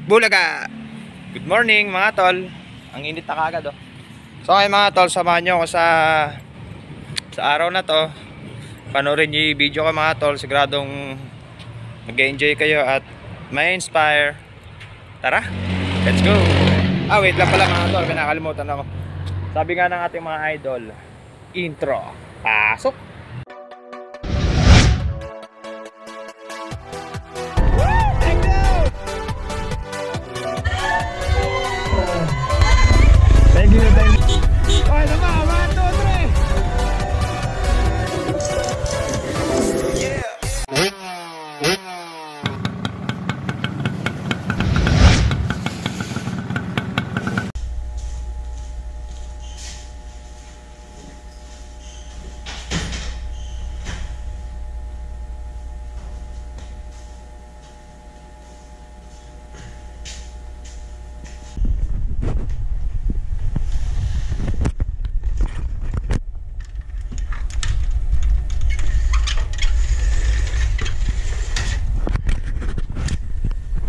Bulaga! Good morning mga tol. Ang init na kagad oh. So ngayon mga tol, samahan nyo ako sa araw na to. Panoorin nyo yung video ko mga tol. Siguradong mag-enjoy kayo at may inspire. Tara, let's go! Wait lang pala mga tol, pinakalimutan ako. Sabi nga ng ating mga idol, intro. Pasok! Thank you. Okay naman, 1, 2, 3. Yeah.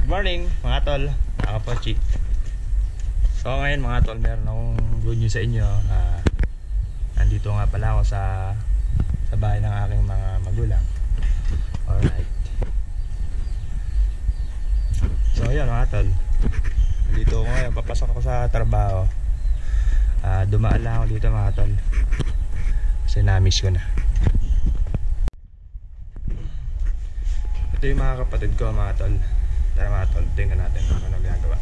Good morning mga tol, nakapochi. So ngayon mga tol, meron akong good news sa inyo. Nandito nga pala ako sa bahay ng aking mga magulang. Alright. So ayan mga tol, nandito ako ngayon, papasok ako sa trabaho. Dumaan lang ako dito mga tol kasi na-miss ko na. Ito yung mga kapatid ko mga tol. Tara mga tol, tingnan natin kung ano ginagawa.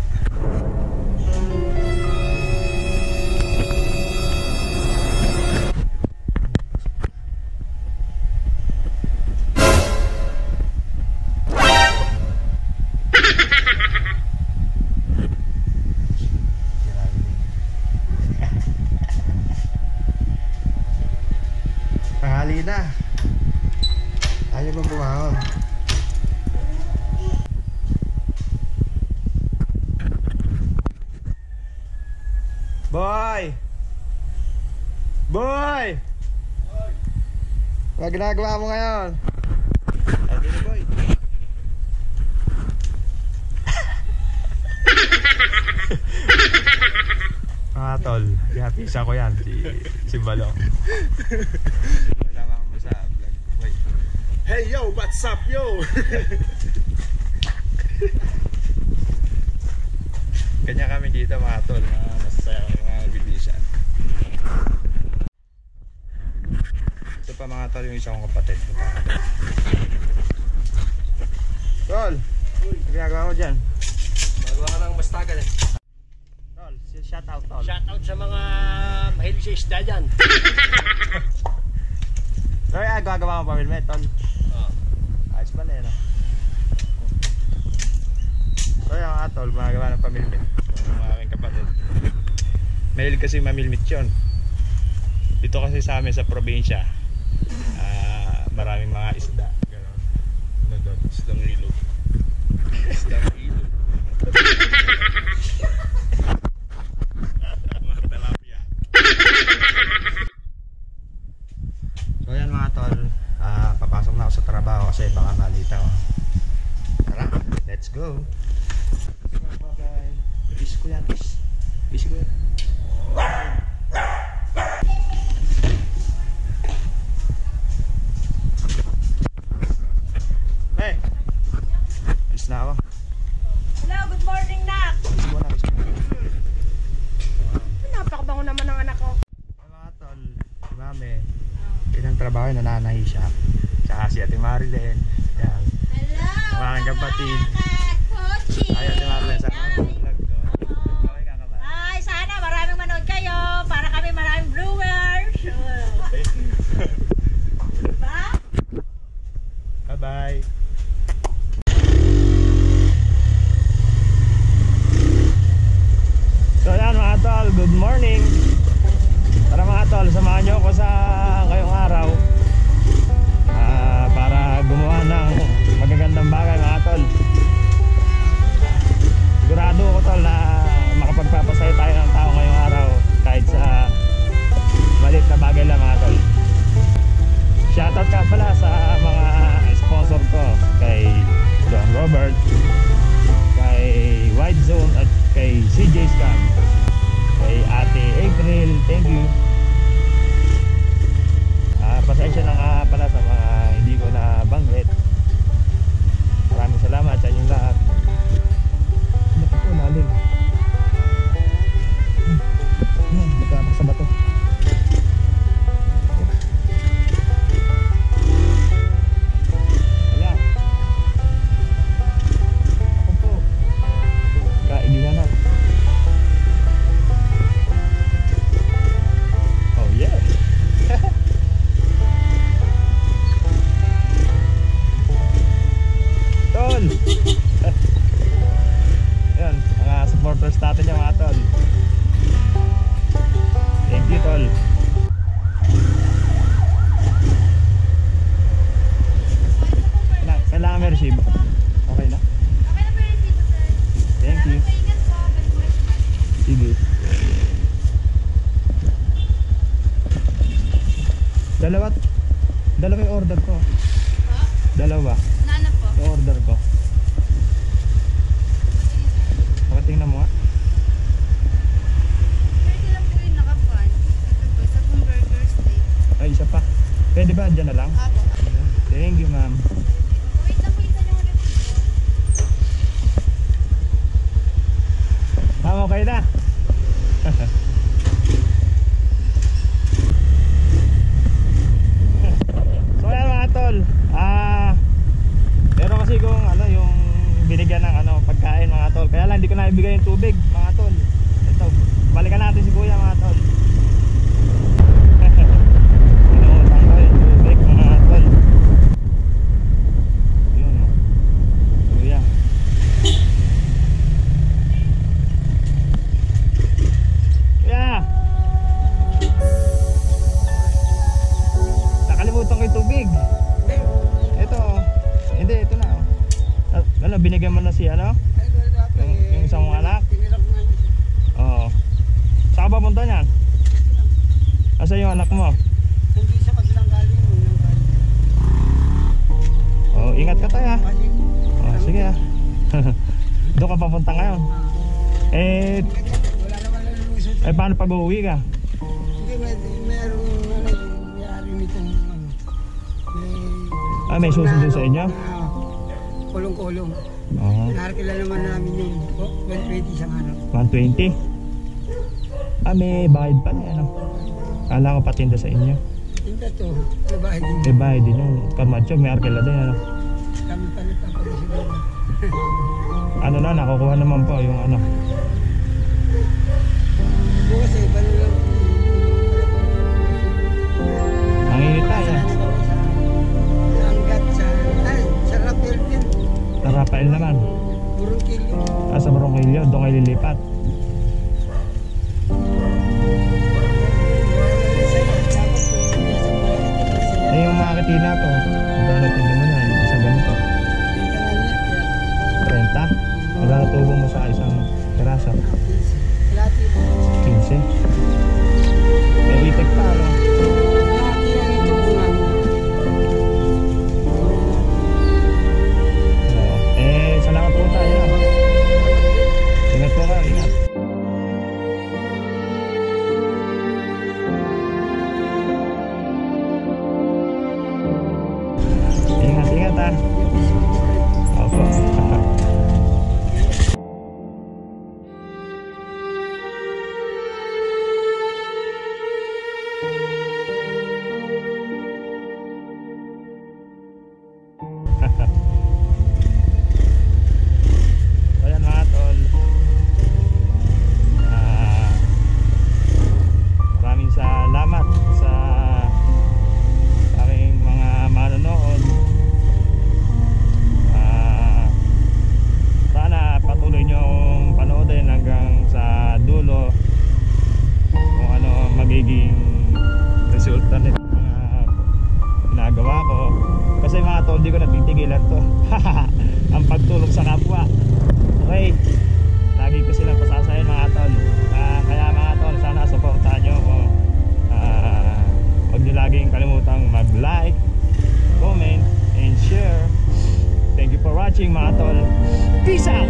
Tanghali na. Ayaw mo bumangon. Boy! Boy! Ano ginagawa mo ngayon? Dito boy. Mga tol, ihapisa ko yan si Balong. Kasama ko sa vlog ko boy. Hey yo, what's up yo? Kanya kami dito mga tol, masaya mga bilisan. Ito pa mga tol yung isang kapatid. Tol, ginagawa mo dyan? Magawa ka ng mastagan eh. Tol, shout out tol. Shout out sa mga mahilig sa isda dyan. Tol, gagawa mo pa filmet tol. Ayos pala eh no? So yung mga tol, magawa ng pamilmit ng aking kapatid. Mahilig kasi mamilmit yun. Dito kasi sa amin sa probinsya, maraming mga isda. Gano'n. Ano doon? Isdang ilog. Isdang ilog. Mga tilapia. So yan mga tol, papasok na ako sa trabaho kasi baka malita ko. Tara, let's go. Bis ko yan, bis ko yan. Hey, bis na ako. Hello, good morning nak. Bis mo na, bis mo na. Napakabango naman ng anak ko. Ay mga tol, si mami, pinang trabaho yun, nananahi siya. Saka si Ate Marilyn. Yan. Hello, mga aking kapatid. Kochi. Ay Ate Marilyn, sa mga vlog ko. Ay, sana maraming manood kayo para kami maraming viewers. Diba? Bye-bye. So yan mga tol, good morning. Tara mga tol, samahan nyo ako sa ngayong araw para gumawa ng magagandang bagay mga tol. Sigurado ko tol na makapagpapasaya tayo ng tao ngayong araw kahit sa maliit na bagay lang mga tol. Shoutout ka pala sa mga sponsor ko, kay John Robert, kay kay White Zone at kay CJ Scam, kay Ate April, thank you. Pasensya na nga pala sa mga hindi ko na banggit. Maraming salamat sa inyong lahat. Naku po, lalim. Nagkapak sa bato. Ayan. Ako po. Kailihan na. Oh yeah. Tol. Ayan, mga supporters natin yung mga tol. Thank you, tol. Kailangan may receive. Okay na? Okay na po yung receipt, sir. Thank you. Maingat po. Sige. Dalawa yung order ko. Dalawa. Naano po? Yung order ko. Pakatingnan mo nga. Sir, sila po yung nakapan. Ito po, isa pong burger steak. Ay, isa pa. Pwede ba? Diyan na lang? Apo. Thank you, ma'am. Wait lang po, isa lang ulit. Ma'am, okay na? So ayan mga tol, meron kasi kung ano yung binigyan ng ano pagkain mga tol, kaya lang hindi ko na ibigay yung tubig mga tol. Ito, balikan natin si kuya mga tol. Inutang ko yung tubig mga tol. Yun o, kuya. Kuya, nakalimutan ko yung tubig. Ito oh. Hindi, ito na oh. Ano, binigyan mo na si ano? Yung isang mong anak? Oo. Saan ka papunta niyan? Asa yung anak mo? Hindi sa kabilang galing. Oh, ingat ka tayo. Oh, sige ah. Doon ka papunta ngayon. Wala naman nalulusot. Paano pag uuwi ka? Hindi, merong may-ari nitong May susunod sa inyo? Kulong-kulong. Oo. Nakakila naman namin yung 120 isang hanap. 120? May bayad pa na ano? Kala ko patinda sa inyo. Tinda to, babae din. May bayad din yung kamatsog, may arkela din ano? Kami pa nagpapagusin. Ano na, nakukuha naman po yung ano. Bukas eh, paano lang Ang init tayo. hanggat sa Rafael din. Sa Rafael naman. Burong kilo. Sa Bronquillo, doon kayo lilipat. Yung mga katina to, magkano tinda mo na yung isang ganito? 30? Magkano tubo mo sa isang terasa? 15? May itik pa ano? Salamat po tayo. Ingat po ka, ingat. Ingat ah. Opo. Ayan mga tol. Maraming salamat sa aking mga manonood. Sana patuloy nyong panoodin hanggang sa dulo kung ano magiging resulta nito mga ginagawa ko. Kasi mga tol, di ko natitigilan to. Ang pagtulong sa kapwa. Okay, lagi ko silang pasasayin mga tol. Kaya mga tol, sana supportahan nyo ako. Huwag nyo laging kalimutang mag-like, comment, and share. Thank you for watching mga tol. Peace out!